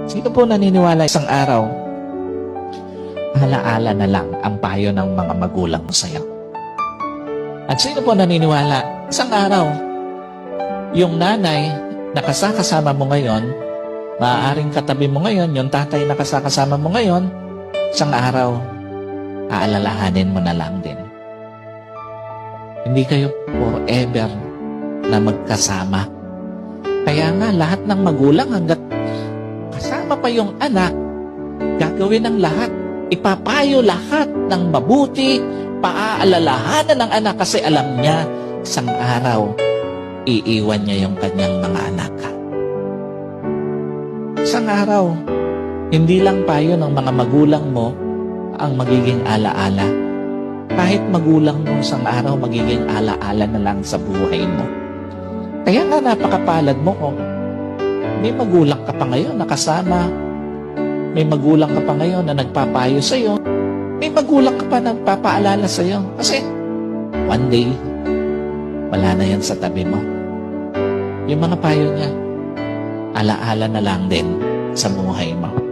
Sino po naniniwala isang araw, alaala na lang ang payo ng mga magulang mo sa'yo? At sino po naniniwala, isang araw, yung nanay na kasama mo ngayon, maaaring katabi mo ngayon, yung tatay na kasama mo ngayon, isang araw, aalalahanin mo na lang din. Hindi kayo forever na magkasama. Kaya nga, lahat ng magulang hanggat kasama pa yung anak, gagawin ng lahat. Ipapayo lahat ng mabuti, paaalalahanan ng anak kasi alam niya, isang araw, iiwan niya yung kanyang mga anak. Isang araw, hindi lang payo ng mga magulang mo ang magiging alaala. Kahit magulang mo isang araw, magiging alaala na lang sa buhay mo. Kaya nga napakapalad mo kung may magulang ka pa ngayon na kasama, may magulang ka pa ngayon na nagpapayo sa'yo, may magulang ka pa na nagpapaalala sa'yo. Kasi one day, wala na yan sa tabi mo. Yung mga payo niya, alaala na lang din sa buhay mo.